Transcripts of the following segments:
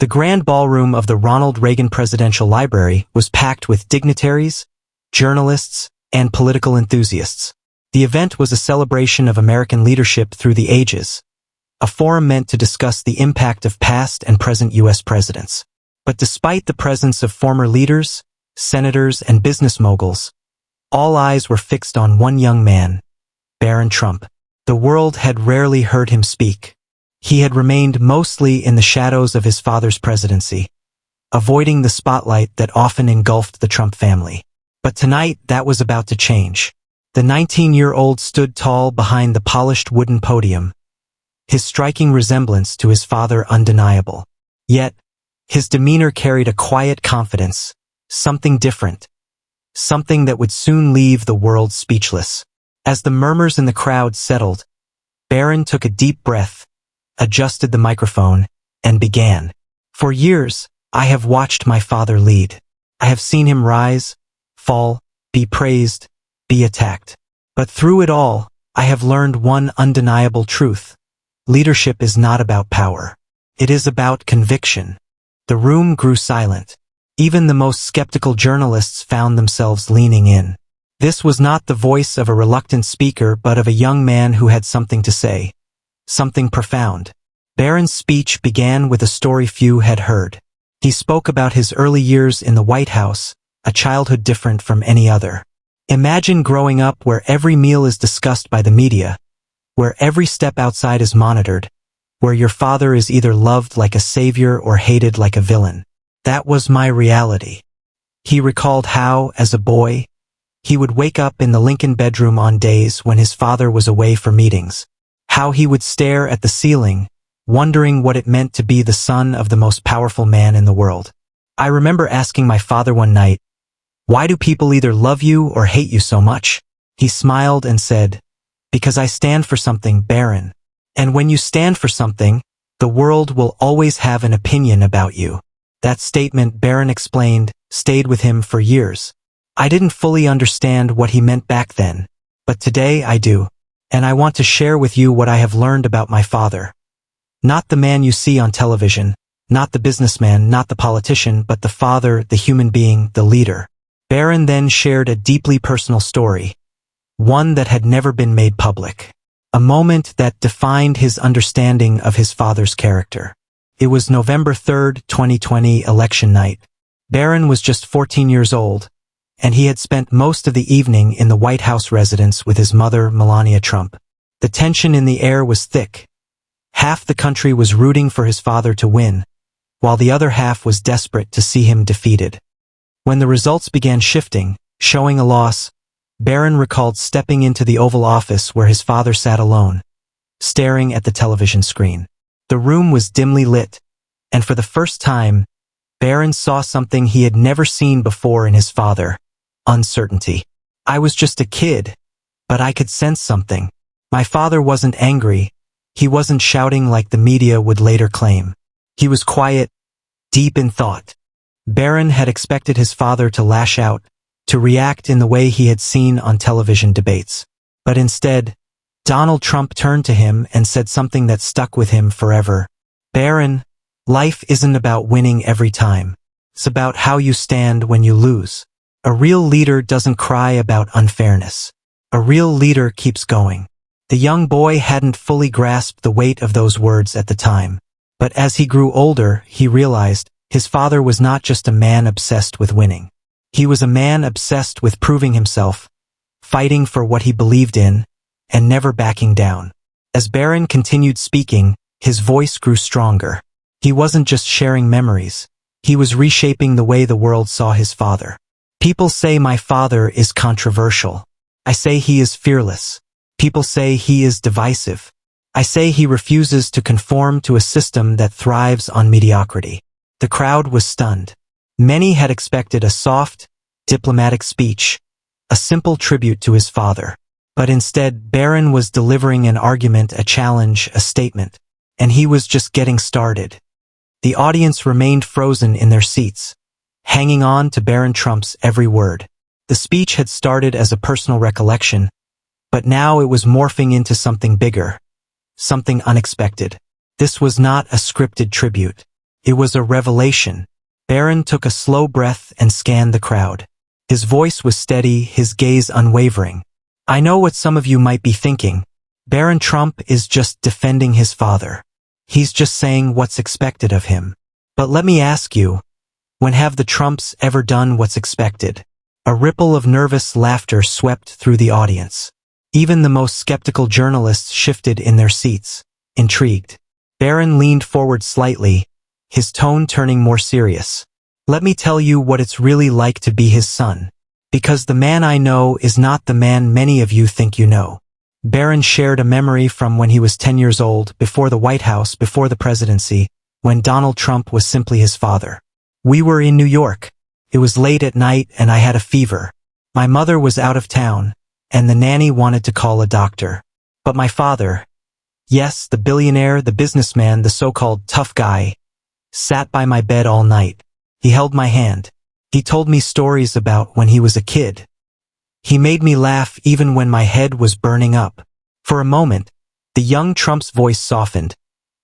The grand ballroom of the Ronald Reagan Presidential Library was packed with dignitaries, journalists, and political enthusiasts. The event was a celebration of American leadership through the ages, a forum meant to discuss the impact of past and present U.S. presidents. But despite the presence of former leaders, senators, and business moguls, all eyes were fixed on one young man, Barron Trump. The world had rarely heard him speak. He had remained mostly in the shadows of his father's presidency, avoiding the spotlight that often engulfed the Trump family. But tonight, that was about to change. The 19-year-old stood tall behind the polished wooden podium, his striking resemblance to his father undeniable. Yet, his demeanor carried a quiet confidence, something different, something that would soon leave the world speechless. As the murmurs in the crowd settled, Barron took a deep breath, adjusted the microphone, and began. For years, I have watched my father lead. I have seen him rise, fall, be praised, be attacked. But through it all, I have learned one undeniable truth. Leadership is not about power. It is about conviction. The room grew silent. Even the most skeptical journalists found themselves leaning in. This was not the voice of a reluctant speaker, but of a young man who had something to say. Something profound. Barron's speech began with a story few had heard. He spoke about his early years in the White House, a childhood different from any other. Imagine growing up where every meal is discussed by the media, where every step outside is monitored, where your father is either loved like a savior or hated like a villain. That was my reality. He recalled how, as a boy, he would wake up in the Lincoln bedroom on days when his father was away for meetings. How he would stare at the ceiling, wondering what it meant to be the son of the most powerful man in the world. I remember asking my father one night, "Why do people either love you or hate you so much?" He smiled and said, "Because I stand for something, Barron. And when you stand for something, the world will always have an opinion about you." That statement, Barron explained, stayed with him for years. I didn't fully understand what he meant back then, but today I do. And I want to share with you what I have learned about my father. Not the man you see on television, not the businessman, not the politician, but the father, the human being, the leader. Barron then shared a deeply personal story, one that had never been made public. A moment that defined his understanding of his father's character. It was November 3rd, 2020, election night. Barron was just 14 years old, and he had spent most of the evening in the White House residence with his mother, Melania Trump. The tension in the air was thick. Half the country was rooting for his father to win, while the other half was desperate to see him defeated. When the results began shifting, showing a loss, Barron recalled stepping into the Oval Office where his father sat alone, staring at the television screen. The room was dimly lit, and for the first time, Barron saw something he had never seen before in his father: uncertainty. I was just a kid, but I could sense something. My father wasn't angry. He wasn't shouting like the media would later claim. He was quiet, deep in thought. Barron had expected his father to lash out, to react in the way he had seen on television debates. But instead, Donald Trump turned to him and said something that stuck with him forever. "Barron, life isn't about winning every time. It's about how you stand when you lose. A real leader doesn't cry about unfairness. A real leader keeps going." The young boy hadn't fully grasped the weight of those words at the time. But as he grew older, he realized his father was not just a man obsessed with winning. He was a man obsessed with proving himself, fighting for what he believed in, and never backing down. As Barron continued speaking, his voice grew stronger. He wasn't just sharing memories. He was reshaping the way the world saw his father. "People say my father is controversial. I say he is fearless. People say he is divisive. I say he refuses to conform to a system that thrives on mediocrity." The crowd was stunned. Many had expected a soft, diplomatic speech, a simple tribute to his father. But instead, Barron was delivering an argument, a challenge, a statement. And he was just getting started. The audience remained frozen in their seats, hanging on to Barron Trump's every word. The speech had started as a personal recollection, but now it was morphing into something bigger, something unexpected. This was not a scripted tribute. It was a revelation. Barron took a slow breath and scanned the crowd. His voice was steady, his gaze unwavering. I know what some of you might be thinking. Barron Trump is just defending his father. He's just saying what's expected of him. But let me ask you, when have the Trumps ever done what's expected? A ripple of nervous laughter swept through the audience. Even the most skeptical journalists shifted in their seats, intrigued. Barron leaned forward slightly, his tone turning more serious. Let me tell you what it's really like to be his son. Because the man I know is not the man many of you think you know. Barron shared a memory from when he was 10 years old, before the White House, before the presidency, when Donald Trump was simply his father. We were in New York. It was late at night and I had a fever. My mother was out of town, and the nanny wanted to call a doctor. But my father, yes, the billionaire, the businessman, the so-called tough guy, sat by my bed all night. He held my hand. He told me stories about when he was a kid. He made me laugh even when my head was burning up. For a moment, the young Trump's voice softened,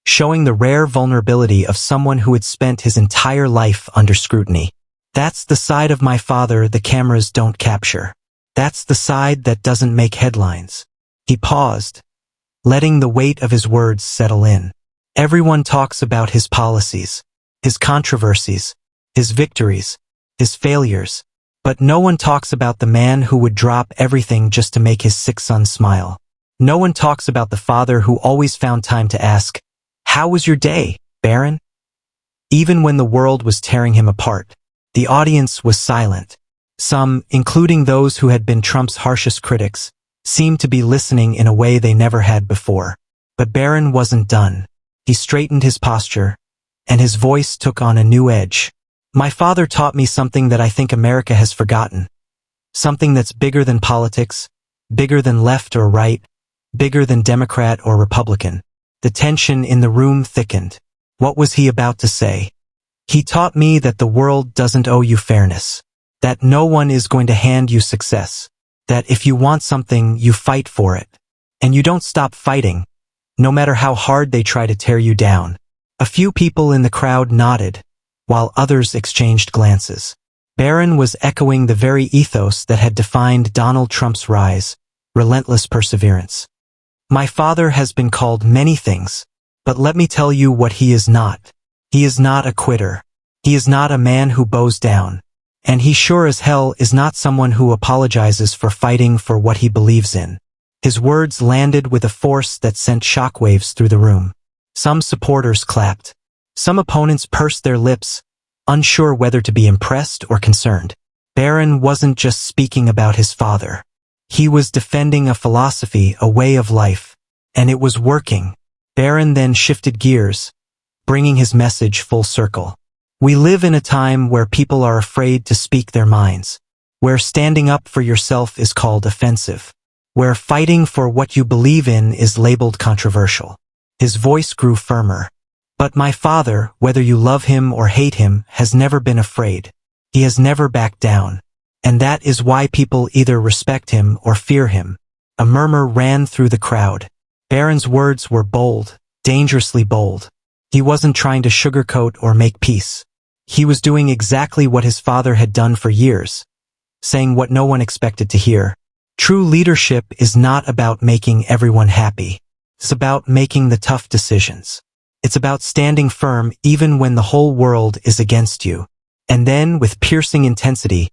showing the rare vulnerability of someone who had spent his entire life under scrutiny. That's the side of my father the cameras don't capture. That's the side that doesn't make headlines. He paused, letting the weight of his words settle in. Everyone talks about his policies, his controversies, his victories, his failures, but no one talks about the man who would drop everything just to make his sick son smile. No one talks about the father who always found time to ask, "How was your day, Barron?" Even when the world was tearing him apart, the audience was silent. Some, including those who had been Trump's harshest critics, seemed to be listening in a way they never had before. But Barron wasn't done. He straightened his posture, and his voice took on a new edge. My father taught me something that I think America has forgotten. Something that's bigger than politics, bigger than left or right, bigger than Democrat or Republican. The tension in the room thickened. What was he about to say? He taught me that the world doesn't owe you fairness. That no one is going to hand you success. That if you want something, you fight for it. And you don't stop fighting, no matter how hard they try to tear you down. A few people in the crowd nodded, while others exchanged glances. Barron was echoing the very ethos that had defined Donald Trump's rise, relentless perseverance. My father has been called many things, but let me tell you what he is not. He is not a quitter. He is not a man who bows down. And he sure as hell is not someone who apologizes for fighting for what he believes in. His words landed with a force that sent shockwaves through the room. Some supporters clapped. Some opponents pursed their lips, unsure whether to be impressed or concerned. Barron wasn't just speaking about his father. He was defending a philosophy, a way of life. And it was working. Barron then shifted gears, bringing his message full circle. We live in a time where people are afraid to speak their minds, where standing up for yourself is called offensive, where fighting for what you believe in is labeled controversial. His voice grew firmer. But my father, whether you love him or hate him, has never been afraid. He has never backed down. And that is why people either respect him or fear him. A murmur ran through the crowd. Barron's words were bold, dangerously bold. He wasn't trying to sugarcoat or make peace. He was doing exactly what his father had done for years, saying what no one expected to hear. True leadership is not about making everyone happy. It's about making the tough decisions. It's about standing firm even when the whole world is against you. And then, with piercing intensity,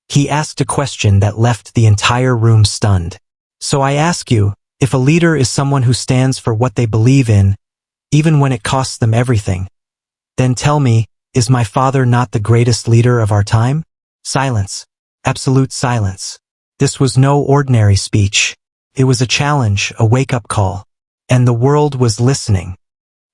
he asked a question that left the entire room stunned. So I ask you, if a leader is someone who stands for what they believe in, even when it costs them everything, then tell me, is my father not the greatest leader of our time? Silence. Absolute silence. This was no ordinary speech. It was a challenge, a wake-up call. And the world was listening.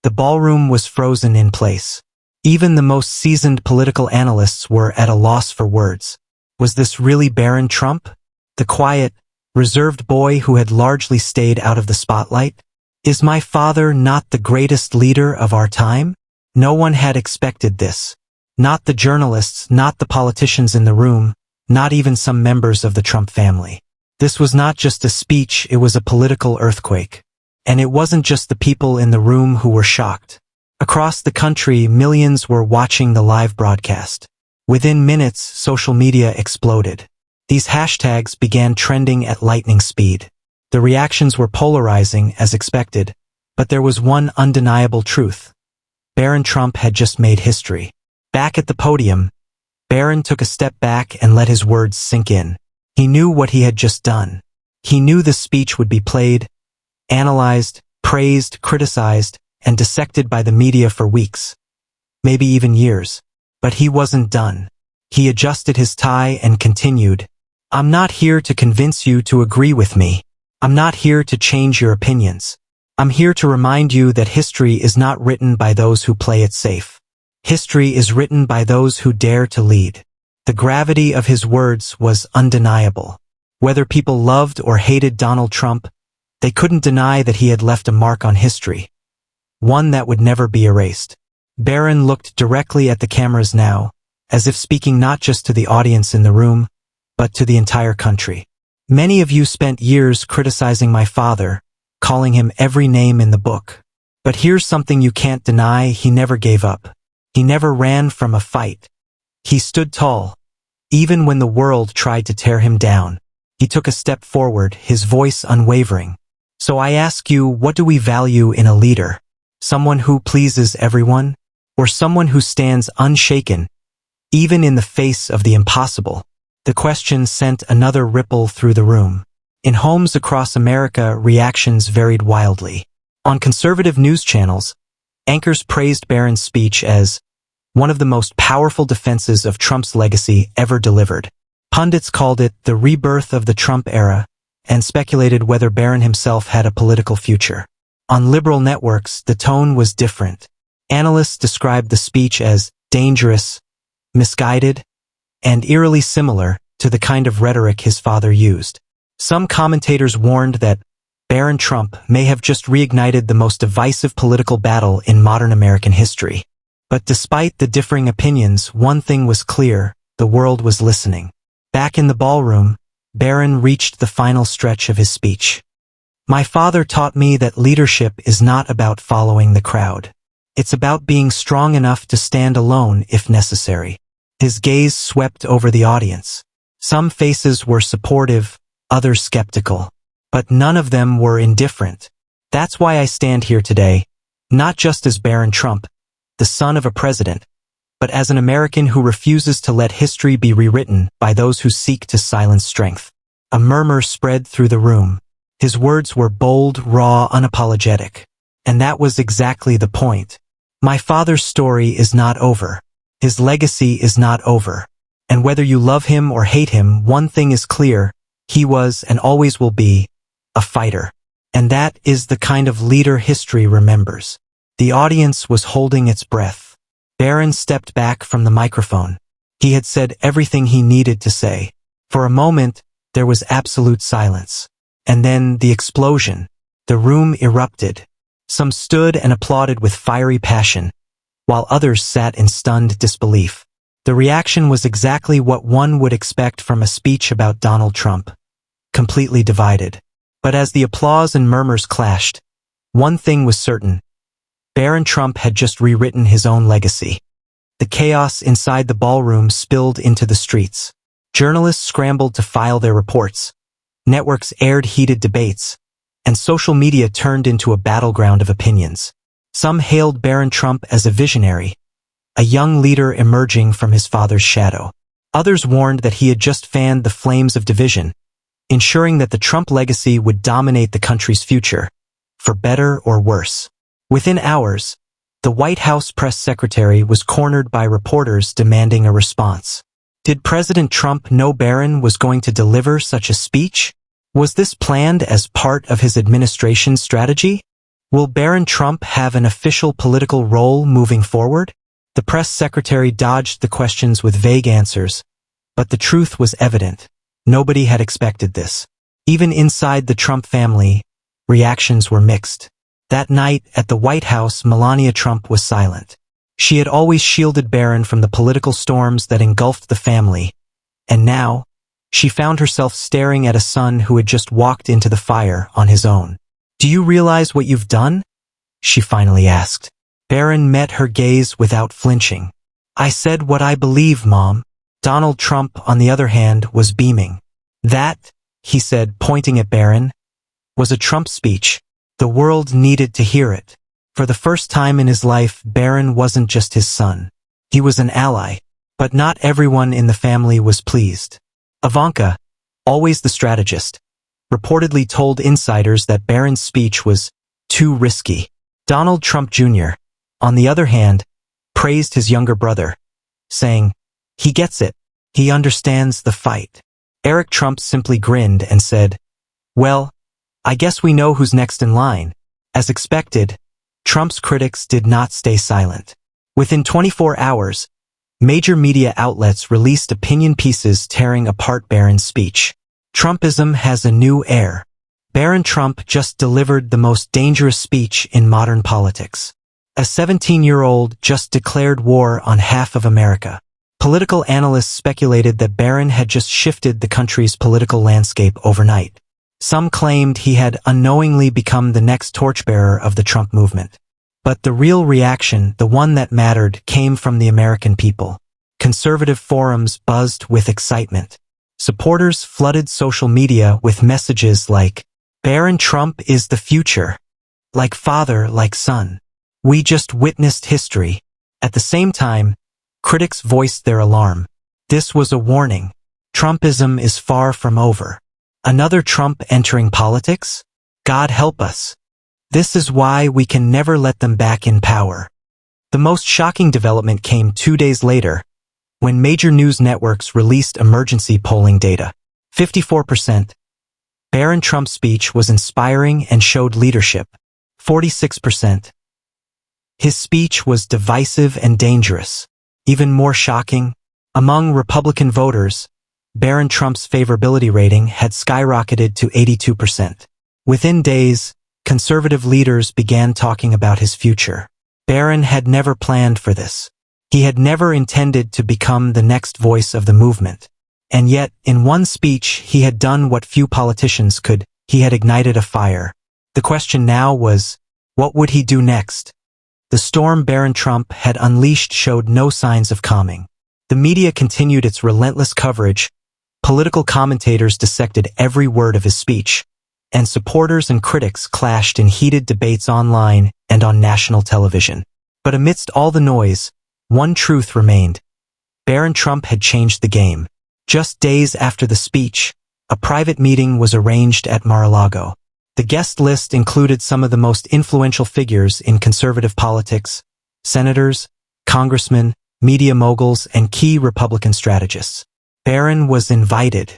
The ballroom was frozen in place. Even the most seasoned political analysts were at a loss for words. Was this really Barron Trump? The quiet, reserved boy who had largely stayed out of the spotlight? Is my father not the greatest leader of our time? No one had expected this. Not the journalists, not the politicians in the room, not even some members of the Trump family. This was not just a speech, it was a political earthquake. And it wasn't just the people in the room who were shocked. Across the country, millions were watching the live broadcast. Within minutes, social media exploded. These hashtags began trending at lightning speed. The reactions were polarizing, as expected, but there was one undeniable truth. Barron Trump had just made history. Back at the podium, Barron took a step back and let his words sink in. He knew what he had just done. He knew the speech would be played, analyzed, praised, criticized, and dissected by the media for weeks, maybe even years. But he wasn't done. He adjusted his tie and continued, "I'm not here to convince you to agree with me. I'm not here to change your opinions. I'm here to remind you that history is not written by those who play it safe. History is written by those who dare to lead." The gravity of his words was undeniable. Whether people loved or hated Donald Trump, they couldn't deny that he had left a mark on history, one that would never be erased. Barron looked directly at the cameras now, as if speaking not just to the audience in the room, but to the entire country. "Many of you spent years criticizing my father, calling him every name in the book. But here's something you can't deny: he never gave up. He never ran from a fight. He stood tall, even when the world tried to tear him down. He took a step forward, his voice unwavering. So I ask you, what do we value in a leader? Someone who pleases everyone? Or someone who stands unshaken, even in the face of the impossible?" The question sent another ripple through the room. In homes across America, reactions varied wildly. On conservative news channels, anchors praised Barron's speech as one of the most powerful defenses of Trump's legacy ever delivered. Pundits called it the rebirth of the Trump era and speculated whether Barron himself had a political future. On liberal networks, the tone was different. Analysts described the speech as dangerous, misguided, and eerily similar to the kind of rhetoric his father used. Some commentators warned that Barron Trump may have just reignited the most divisive political battle in modern American history. But despite the differing opinions, one thing was clear: the world was listening. Back in the ballroom, Barron reached the final stretch of his speech. "My father taught me that leadership is not about following the crowd. It's about being strong enough to stand alone if necessary." His gaze swept over the audience. Some faces were supportive, others skeptical. But none of them were indifferent. That's why I stand here today, not just as Barron Trump, the son of a president, but as an American who refuses to let history be rewritten by those who seek to silence strength. A murmur spread through the room. His words were bold, raw, unapologetic. And that was exactly the point. My father's story is not over. His legacy is not over. And whether you love him or hate him, one thing is clear: he was and always will be a fighter. And that is the kind of leader history remembers. The audience was holding its breath. Barron stepped back from the microphone. He had said everything he needed to say. For a moment, there was absolute silence. And then the explosion. The room erupted. Some stood and applauded with fiery passion, while others sat in stunned disbelief. The reaction was exactly what one would expect from a speech about Donald Trump. Completely divided. But as the applause and murmurs clashed, one thing was certain: Barron Trump had just rewritten his own legacy. The chaos inside the ballroom spilled into the streets. Journalists scrambled to file their reports. Networks aired heated debates, and social media turned into a battleground of opinions. Some hailed Barron Trump as a visionary, a young leader emerging from his father's shadow. Others warned that he had just fanned the flames of division, ensuring that the Trump legacy would dominate the country's future, for better or worse. Within hours, the White House press secretary was cornered by reporters demanding a response. Did President Trump know Barron was going to deliver such a speech? Was this planned as part of his administration's strategy? Will Barron Trump have an official political role moving forward? The press secretary dodged the questions with vague answers, but the truth was evident. Nobody had expected this. Even inside the Trump family, reactions were mixed. That night at the White House, Melania Trump was silent. She had always shielded Barron from the political storms that engulfed the family, and now, she found herself staring at a son who had just walked into the fire on his own. "Do you realize what you've done?" she finally asked. Barron met her gaze without flinching. "I said what I believe, Mom." Donald Trump, on the other hand, was beaming. "That," he said, pointing at Barron, "was a Trump speech. The world needed to hear it." For the first time in his life, Barron wasn't just his son. He was an ally. But not everyone in the family was pleased. Ivanka, always the strategist, reportedly told insiders that Barron's speech was too risky. Donald Trump Jr., on the other hand, praised his younger brother, saying, "He gets it. He understands the fight." Eric Trump simply grinned and said, "Well, I guess we know who's next in line." As expected, Trump's critics did not stay silent. Within 24 hours, major media outlets released opinion pieces tearing apart Barron's speech. Trumpism has a new air. Barron Trump just delivered the most dangerous speech in modern politics. A 17-year-old just declared war on half of America. Political analysts speculated that Barron had just shifted the country's political landscape overnight. Some claimed he had unknowingly become the next torchbearer of the Trump movement. But the real reaction, the one that mattered, came from the American people. Conservative forums buzzed with excitement. Supporters flooded social media with messages like, "Barron Trump is the future. Like father, like son. We just witnessed history." At the same time, critics voiced their alarm. This was a warning. Trumpism is far from over. Another Trump entering politics? God help us. This is why we can never let them back in power. The most shocking development came 2 days later, when major news networks released emergency polling data. 54%. Barron Trump's speech was inspiring and showed leadership. 46%. His speech was divisive and dangerous. Even more shocking, among Republican voters, Barron Trump's favorability rating had skyrocketed to 82%. Within days, conservative leaders began talking about his future. Barron had never planned for this. He had never intended to become the next voice of the movement. And yet, in one speech, he had done what few politicians could. He had ignited a fire. The question now was, what would he do next? The storm Barron Trump had unleashed showed no signs of calming. The media continued its relentless coverage. Political commentators dissected every word of his speech, and supporters and critics clashed in heated debates online and on national television. But amidst all the noise, one truth remained. Barron Trump had changed the game. Just days after the speech, a private meeting was arranged at Mar-a-Lago. The guest list included some of the most influential figures in conservative politics: senators, congressmen, media moguls, and key Republican strategists. Barron was invited.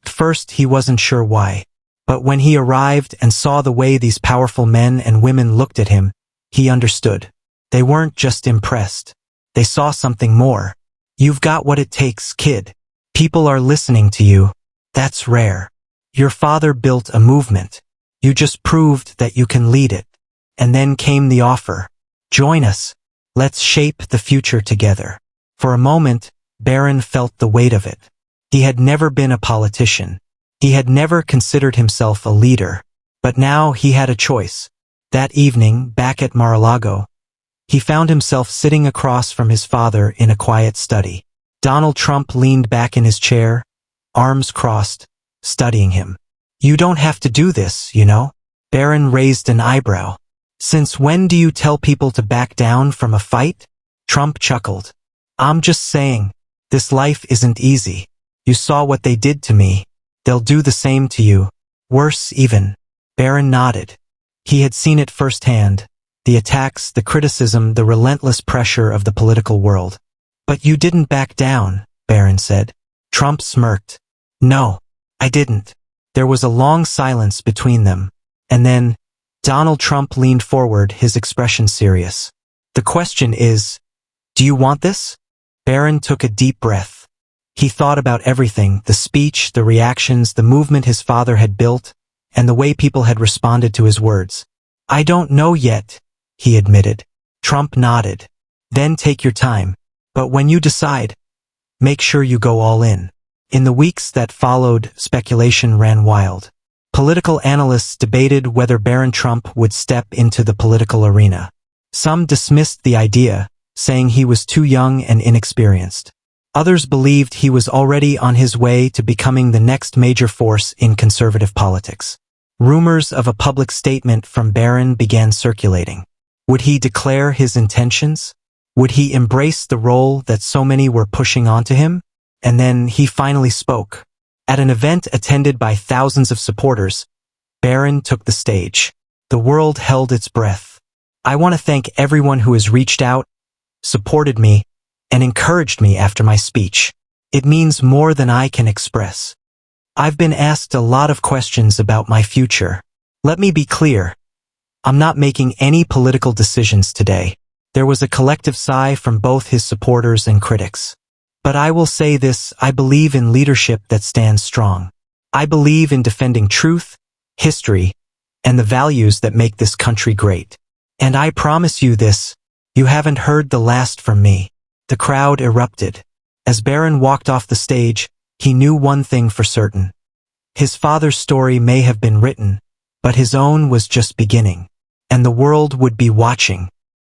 At first, he wasn't sure why. But when he arrived and saw the way these powerful men and women looked at him, he understood. They weren't just impressed. They saw something more. "You've got what it takes, kid. People are listening to you. That's rare. Your father built a movement. You just proved that you can lead it." And then came the offer. "Join us. Let's shape the future together." For a moment, Barron felt the weight of it. He had never been a politician. He had never considered himself a leader. But now he had a choice. That evening, back at Mar-a-Lago, he found himself sitting across from his father in a quiet study. Donald Trump leaned back in his chair, arms crossed, studying him. "You don't have to do this, you know?" Barron raised an eyebrow. "Since when do you tell people to back down from a fight?" Trump chuckled. "I'm just saying, this life isn't easy. You saw what they did to me. They'll do the same to you. Worse even." Barron nodded. He had seen it firsthand. The attacks, the criticism, the relentless pressure of the political world. "But you didn't back down," Barron said. Trump smirked. "No, I didn't." There was a long silence between them. And then, Donald Trump leaned forward, his expression serious. "The question is, do you want this?" Barron took a deep breath. He thought about everything, the speech, the reactions, the movement his father had built, and the way people had responded to his words. "I don't know yet," he admitted. Trump nodded. "Then take your time. But when you decide, make sure you go all in." In the weeks that followed, speculation ran wild. Political analysts debated whether Barron Trump would step into the political arena. Some dismissed the idea, saying he was too young and inexperienced. Others believed he was already on his way to becoming the next major force in conservative politics. Rumors of a public statement from Barron began circulating. Would he declare his intentions? Would he embrace the role that so many were pushing onto him? And then he finally spoke. At an event attended by thousands of supporters, Barron took the stage. The world held its breath. I want to thank everyone who has reached out, supported me, and encouraged me after my speech. It means more than I can express. I've been asked a lot of questions about my future. Let me be clear. I'm not making any political decisions today. There was a collective sigh from both his supporters and critics. But I will say this, I believe in leadership that stands strong. I believe in defending truth, history, and the values that make this country great. And I promise you this, you haven't heard the last from me. The crowd erupted. As Barron walked off the stage, he knew one thing for certain. His father's story may have been written, but his own was just beginning. And the world would be watching.